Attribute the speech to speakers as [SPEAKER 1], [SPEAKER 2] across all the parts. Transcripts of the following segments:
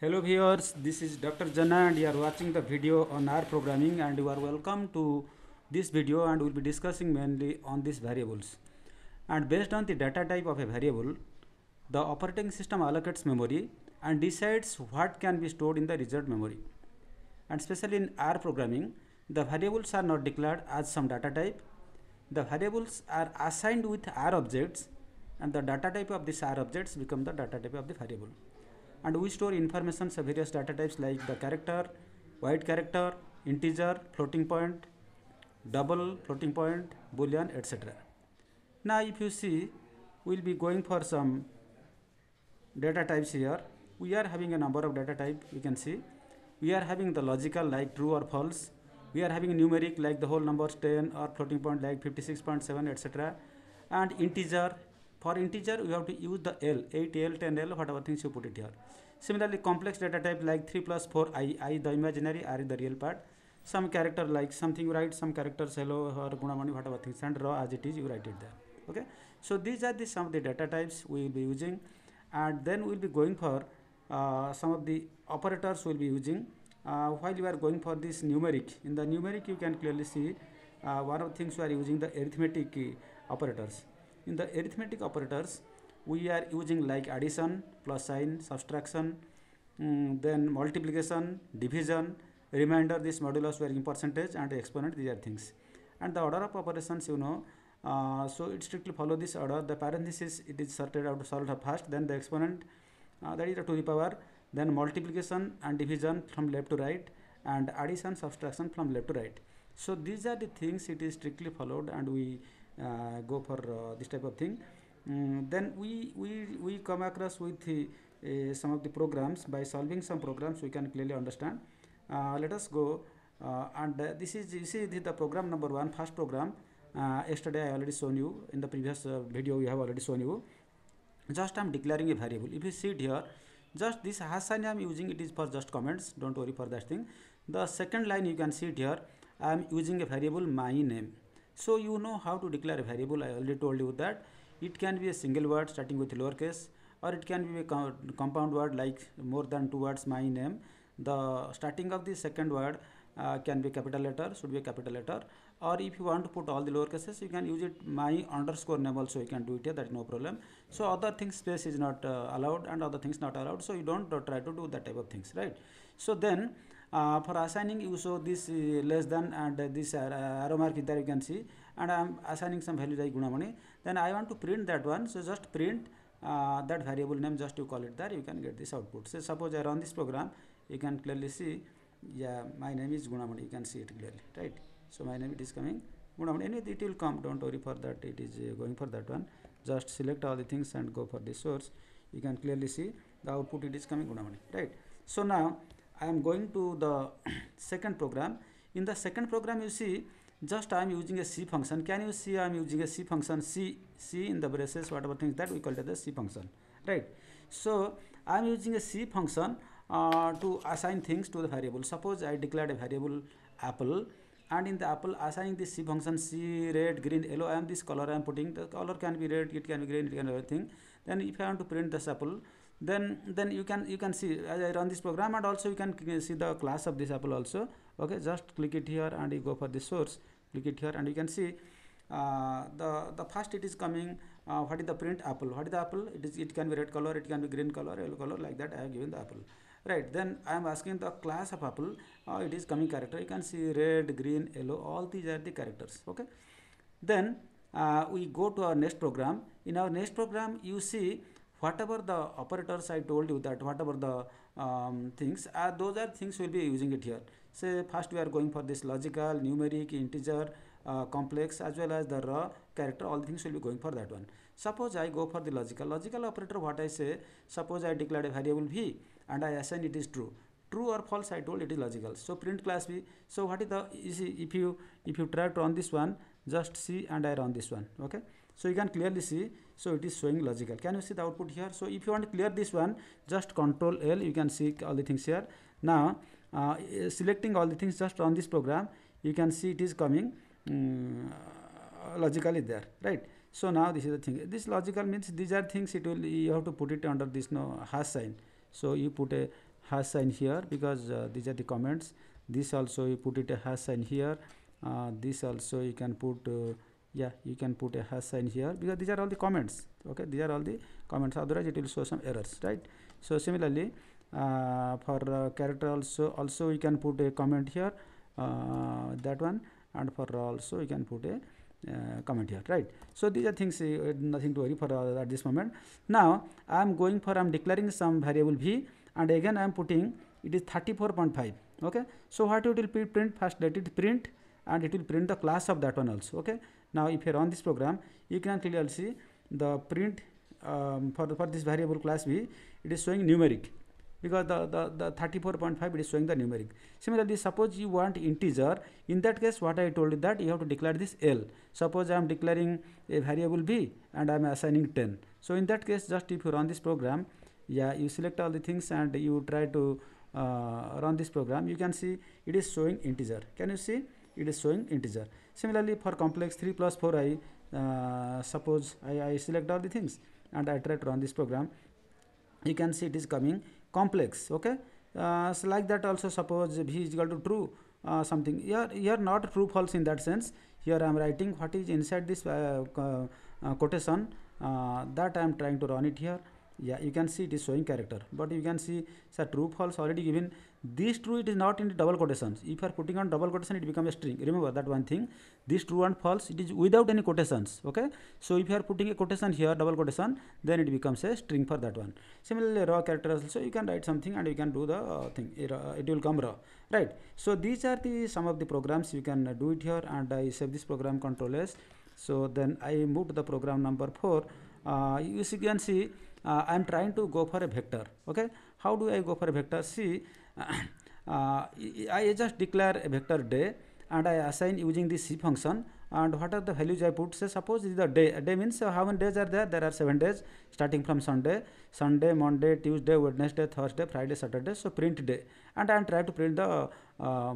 [SPEAKER 1] Hello viewers, this is Dr. Jana and you are watching the video on R programming, and you are welcome to this video, and we will be discussing mainly on these variables. And based on the data type of a variable, the operating system allocates memory and decides what can be stored in the reserved memory. And especially in R programming, the variables are not declared as some data type. The variables are assigned with R objects, and the data type of these R objects become the data type of the variable. And we store information of various data types like the character, wide character, integer, floating point, double, floating point, boolean, etc. Now if you see, we will be going for some data types here. We are having a number of data type. You can see we are having the logical like true or false. We are having numeric like the whole numbers 10, or floating point like 56.7, etc. And integer, for integer we have to use the L, 8L, 10L, whatever things you put it here. Similarly, complex data type like 3 plus 4, I the imaginary, R is the real part. Some character like something you write, some characters hello or gunamani, whatever things, and raw as it is you write it there. Okay, so these are the some of the data types we will be using, and then we will be going for some of the operators we will be using. While you are going for this numeric, in the numeric you can clearly see one of the things we are using the arithmetic operators. In the arithmetic operators, we are using like addition, plus sign, subtraction, then multiplication, division, remainder, this modulus were in percentage, and exponent, these are things. And the order of operations, so it strictly follow this order. The parenthesis, it is sorted out, solved first, then the exponent, that is the to the power, then multiplication and division from left to right, and addition, subtraction from left to right. So these are the things it is strictly followed, and we go for this type of thing. Then we come across with some of the programs. By solving some programs we can clearly understand. Let us go, and this is, you see, the program number 1, first program. Yesterday I already shown you, in the previous video we have already shown you. Just I am declaring a variable. If you see it here, just this hash sign I am using, it is for just comments, don't worry for that thing. The second line you can see it here, I am using a variable my name. So you know how to declare a variable. I already told you that it can be a single word starting with lowercase, or it can be a compound word like more than 2 words, my name. The starting of the second word can be capital letter, should be a capital letter, or if you want to put all the lower cases, you can use it my underscore name also, you can do it here, that is no problem. So other things, space is not allowed, and other things not allowed, so you don't try to do that type of things, right? So then for assigning, you show this less than, and this arrow mark is there, you can see, and I am assigning some value like gunamani. Then I want to print that one, so just print that variable name, just you call it there, you can get this output. So suppose I run this program, you can clearly see, yeah, my name is Gunamani, you can see it clearly, right? So my name, it is coming Gunamani, anyway it will come, don't worry for that, it is going for that one. Just select all the things and go for the source, you can clearly see the output, it is coming Gunamani, right? So now I am going to the second program. In the second program, you see, just I am using a C function. Can you see I am using a C function, C in the braces, whatever things, that we call it as C function, right? So I am using a C function to assign things to the variable. Suppose I declared a variable apple, and in the apple assigning this C function, C, red, green, yellow, I am this color I am putting. The color can be red, it can be green, it can be everything. Then if I want to print this apple, then you can see as I run this program, and also you can see the class of this apple also. Okay, just click it here and you go for the source, click it here, and you can see the first it is coming. What is the print apple? What is the apple? It can be red color, it can be green color, yellow color, like that I have given the apple, right? Then I am asking the class of apple, it is coming character, you can see red, green, yellow, all these are the characters. Okay, then we go to our next program. In our next program, you see, whatever the operators I told you, that whatever the things, those are things we'll be using it here. Say first we are going for this logical, numeric, integer, complex, as well as the raw character, all the things will be going for that one. Suppose I go for the logical operator, what I say, suppose I declared a variable v and I assign it is true or false, I told it is logical. So print class v. So what is the, you see, if you try to run this one, just see, and I run this one. Okay, so you can clearly see, so it is showing logical. Can you see the output here? So if you want to clear this one, just Control L, you can see all the things here. Now selecting all the things, just run this program, you can see it is coming logically there, right? So now this is the thing, this logical means these are things, it will, you have to put it under this hash sign. So you put a hash sign here, because these are the comments. This also you put it a hash sign here. This also you can put yeah, you can put a hash sign here, because these are all the comments. Okay, these are all the comments, otherwise it will show some errors, right? So similarly for character also you can put a comment here, that one, and for also you can put a comment here, right? So these are things, nothing to worry for at this moment. Now I'm declaring some variable v, and again I am putting it is 34.5. okay, so what it will print? First let it print, and it will print the class of that one also. Okay, now if you run this program, you can clearly see the print for this variable class v, it is showing numeric, because the 34.5 it is showing the numeric. Similarly, suppose you want integer, in that case what I told you, that you have to declare this L. Suppose I am declaring a variable b and I am assigning 10. So in that case, just if you run this program, yeah, you select all the things and you try to run this program, you can see it is showing integer. Can you see? It is showing integer. Similarly, for complex 3 plus 4 I suppose I select all the things and I try to run this program, you can see it is coming complex. Okay, so like that also, suppose v is equal to true something here not true false in that sense. Here I am writing what is inside this quotation, that I am trying to run it here. Yeah, you can see it is showing character, but you can see sir true false already given. This true, it is not in double quotations. If you are putting on double quotation, it becomes a string. Remember that one thing. This true and false, it is without any quotations. Okay, so if you are putting a quotation here, double quotation, then it becomes a string for that one. Similarly, raw characters also, you can write something and you can do the thing. It will come raw, right? So these are the some of the programs you can do it here, and I save this program, Control S. So then I move to the program number 4. You can see I am trying to go for a vector. Okay, how do I go for a vector? See, I just declare a vector day and I assign using the C function, and what are the values I put? Say suppose this is the day. A day means how many days are there? There are 7 days starting from Sunday, Monday, Tuesday, Wednesday, Thursday, Friday, Saturday. So print day, and I am trying to print the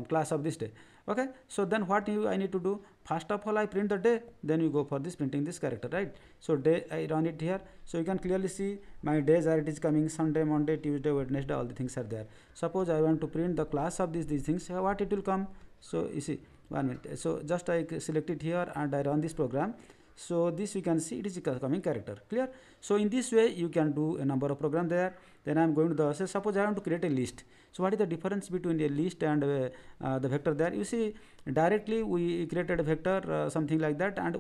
[SPEAKER 1] class of this day. Okay, so then what I need to do? First of all, I print the day, then you go for this printing this character, right? So day, I run it here, so you can clearly see my days are, it is coming Sunday, Monday, Tuesday, Wednesday, all the things are there. Suppose I want to print the class of these things, what it will come? So you see, 1 minute. So just I select it here and I run this program. So this you can see it is coming character. Clear? So in this way you can do a number of program there. Then I am going to the, say suppose I want to create a list. So what is the difference between a list and the vector there? You see, directly we created a vector something like that, and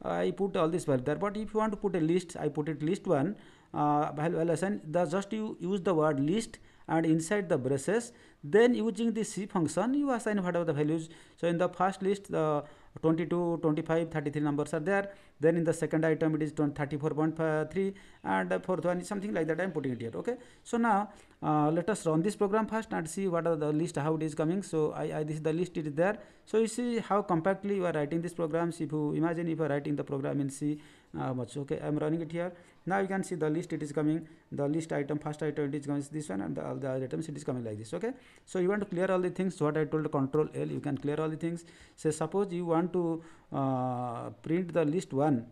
[SPEAKER 1] I put all this value there. But if you want to put a list, I put it list 1. Well assign, just you use the word list and inside the braces, then using the C function you assign whatever the values. So in the first list the 22, 25, 33 numbers are there. Then in the second item it is 34.3, and fourth one is something like that I am putting it here. Okay, so now let us run this program first and see what are the list, how it is coming. So this is the list, it is there. So you see how compactly you are writing these programs. If you imagine, if you are writing the program in C much. Okay, I am running it here. Now you can see the list, it is coming, the list item, first item it is coming this one, and all the other items it is coming like this. Okay, so you want to clear all the things, what I told, Control L, you can clear all the things. Say suppose you want to print the list 1.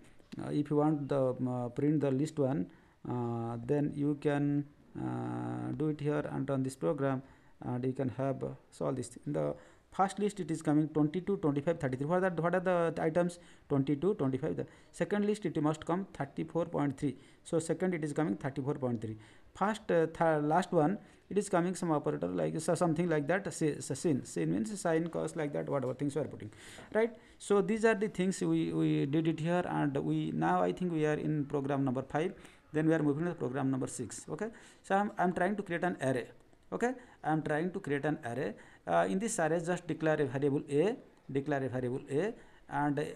[SPEAKER 1] If you want the print the list 1, then you can do it here and run this program, and you can have solve this. In the first list it is coming 22, 25, 33. What are the items? 22, 25. The second list it must come 34.3. So second it is coming 34.3. First last one it is coming some operator like something like that. Sin means sin, cos, like that, whatever things we are putting, right? So these are the things we did it here, and we now I think we are in program number 5. Then we are moving to program number 6. Okay, so I'm trying to create an array. Okay, I am trying to create an array. In this array, just declare a variable a, and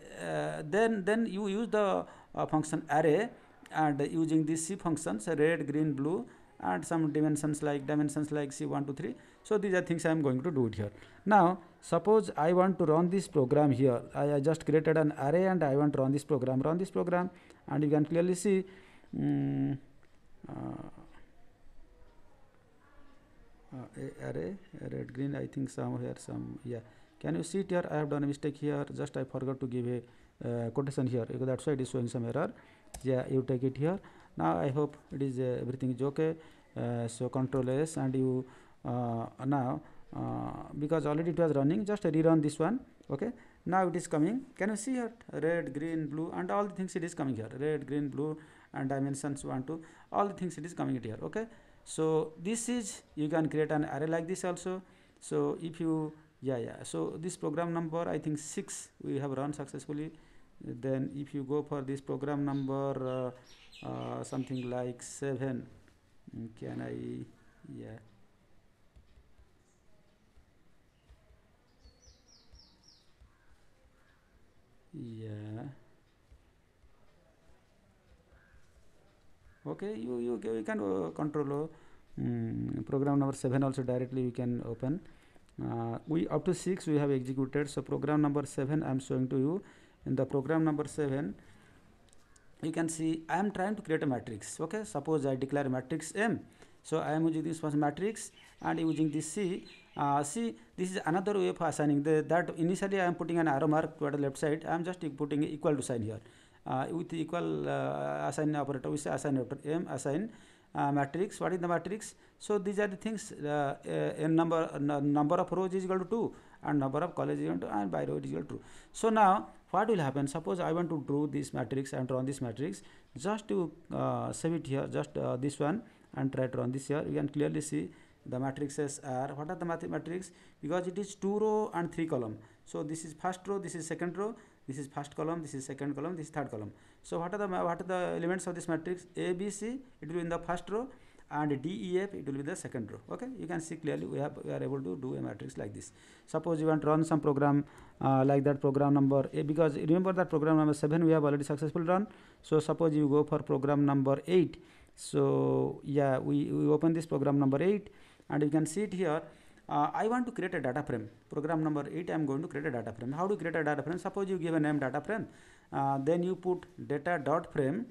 [SPEAKER 1] then you use the function array, and using these C functions, red, green, blue, and some dimensions like C 1, 2, 3. So these are things I am going to do it here. Now suppose I want to run this program here. I just created an array and I want to run this program. And you can clearly see array red, green, I think somewhere some, yeah. Can you see it here? I have done a mistake here, just I forgot to give a quotation here, that's why it is showing some error. Yeah, you take it here, Now I hope it is everything is okay. So Control S, and you now because already it was running, just rerun this one. Okay, now it is coming. Can you see here? Red, green, blue, and all the things it is coming here. Red, green, blue, and dimensions 1, 2, all the things it is coming it here. Okay, so this is, you can create an array like this also. So if you so this program number, I think 6 we have run successfully. Then if you go for this program number something like 7, can I okay, you can control program number 7 also directly we can open. We up to 6 we have executed. So program number 7 I am showing to you. In the program number 7, you can see I am trying to create a matrix. Okay, suppose I declare matrix M. So I am using this first matrix and using this C. See, this is another way of assigning that initially I am putting an arrow mark toward the left side. I am just putting equal to sign here. With equal assign operator, we say assign operator M, assign matrix. What is the matrix? So these are the things. Number of rows is equal to 2, and number of columns is equal to, and by row is equal to 2. So now what will happen? Suppose I want to draw this matrix and run this matrix. Just to save it here, just this one, and try to run this here. You can clearly see the matrices are, what are the matrix? Because it is 2 row and 3 column. So this is first row, this is second row, this is first column, this is second column, this is third column. So what are the elements of this matrix? A, B, C, it will be in the first row, and D, E, F, it will be the second row. Okay, you can see clearly we are able to do a matrix like this. Suppose you want to run some program like that, program number A, because remember that program number 7 we have already successfully run. So suppose you go for program number 8. So we open this program number 8, and you can see it here. I want to create a data frame. Program number 8, I am going to create a data frame. How do you create a data frame? Suppose you give a name data frame, then you put data dot frame.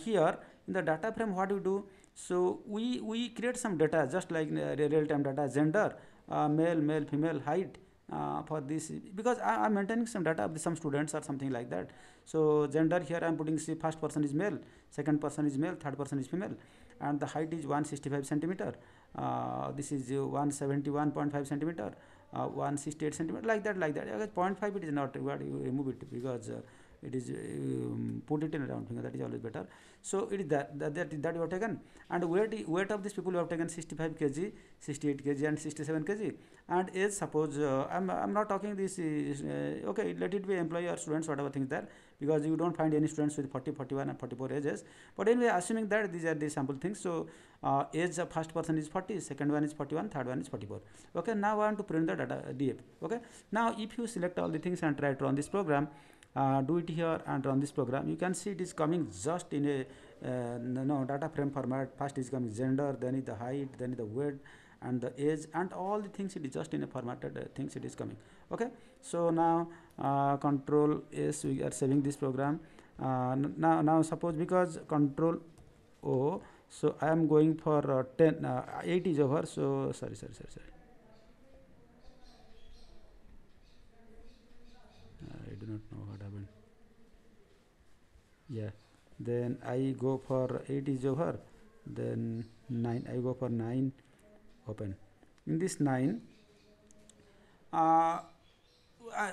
[SPEAKER 1] Here in the data frame, what do you do? So we create some data, just like real time data, gender, male, female, height, for this, because I am maintaining some data of some students or something like that. So gender, here I am putting, see, first person is male, second person is male, third person is female, and the height is 165 centimeter. This is 171.5 centimeter, 168 centimeter, like that. 0.5 it is not required, you remove it, because it is put it in a round finger, that is always better. So it is that you have taken, and weight of these people you have taken 65 kg, 68 kg, and 67 kg. And age, suppose I'm not talking this is okay, let it be employee or students, whatever things there, because you don't find any students with 40, 41, and 44 ages. But anyway, assuming that these are the sample things, so age of first person is 40, second one is 41, third one is 44. Okay, now I want to print the data DF. Okay, now if you select all the things and try to run this program, do it here and run this program, you can see it is coming just in a data frame format. First is coming gender, then is the height, then is the weight and the age, and all the things, it is just in a formatted things it is coming. Okay, so now Control S, we are saving this program. Now suppose, because Control O, so I am going for 8 is over, so sorry, I do not know what happened. Then I go for 8 is over, then 9, I go for 9, open. In this 9,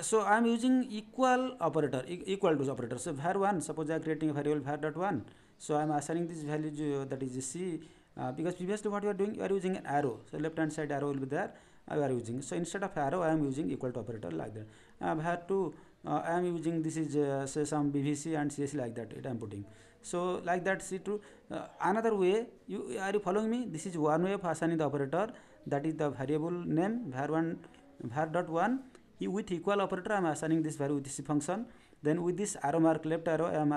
[SPEAKER 1] so I am using equal operator, equal to operator. So var1, suppose I am creating a variable var.1, so I am assigning this value, that is C, because previously what you are doing, you are using an arrow, so left hand side arrow will be there, you are using. So instead of arrow, I am using equal to operator, like that. var2, I am using, this is say some BVC and CSC, like that I am putting. So like that, C2. Another way, are you following me? This is one way of assigning the operator, that is the variable name var1, var.1, with equal operator I am assigning this value with this function. Then with this arrow mark, left arrow, I am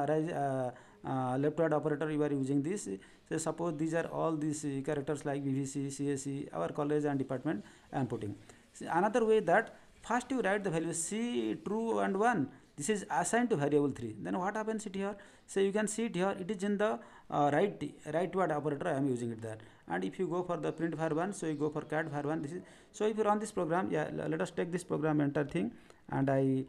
[SPEAKER 1] leftward operator, you are using this. So suppose these are all these characters like BVC, CSC, our college and department I am putting. So another way, that first you write the value C, true and 1, this is assigned to variable 3. Then what happens it here? So you can see it here, it is in the rightward operator, I am using it there. And if you go for the print var1, so you go for cat var1, this is. So if you run this program, let us take this program, enter thing, and I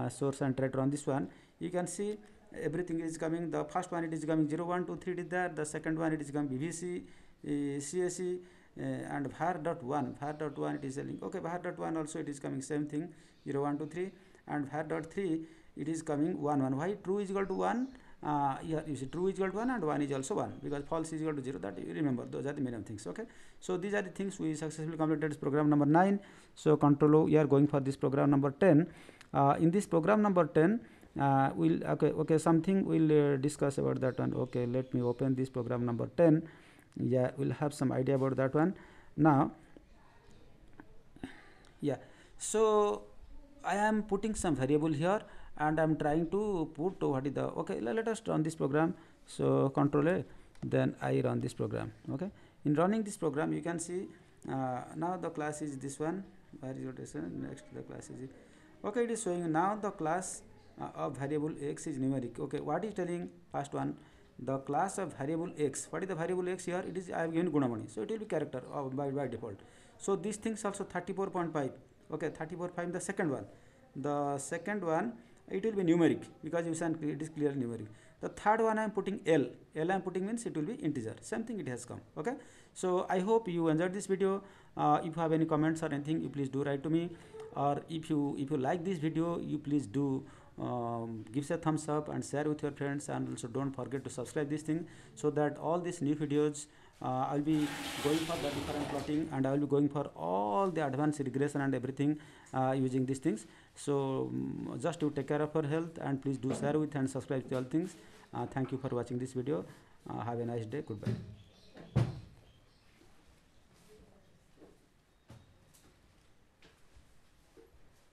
[SPEAKER 1] source and try to run this one. You can see everything is coming. The first one it is coming 0 1 2 3 it is there. The second one it is coming BBC, CSE, and var.1 it is telling okay, var.1 also it is coming same thing 0 1 2 3, and var.3 it is coming 1 1. Why true is equal to 1? Here you see true is equal to 1 and 1 is also 1, because false is equal to 0. That you remember, those are the minimum things. Okay, so these are the things we successfully completed. This program number 9. So control O, we are going for this program number 10. In this program number 10, we'll okay something we'll discuss about that one. Okay, let me open this program number 10. Yeah, we'll have some idea about that one now. Yeah, so I am putting some variable here and I am trying to put what is the okay, let us run this program. So control A, then I run this program. Okay, in running this program you can see now the class is this one. Where is your destination? Next the class is it. Okay, it is showing now the class of variable x is numeric. Okay, what is telling? First one, the class of variable x. What is the variable x here? It is I have given Gunamani, so it will be character by default. So these things also 34.5. Okay, 34.5 the second one. The second one it will be numeric, because you can it is clearly numeric. The third one I am putting L. L I am putting means it will be integer. Same thing it has come. Okay, so I hope you enjoyed this video. If you have any comments or anything, you please do write to me. Or if you like this video, you please do give us a thumbs up and share with your friends, and also don't forget to subscribe this thing, so that all these new videos I'll be going for the different plotting, and I will be going for all the advanced regression and everything using these things. So just to take care of your health, and please do share with and subscribe to all things. Thank you for watching this video. Have a nice day. Goodbye.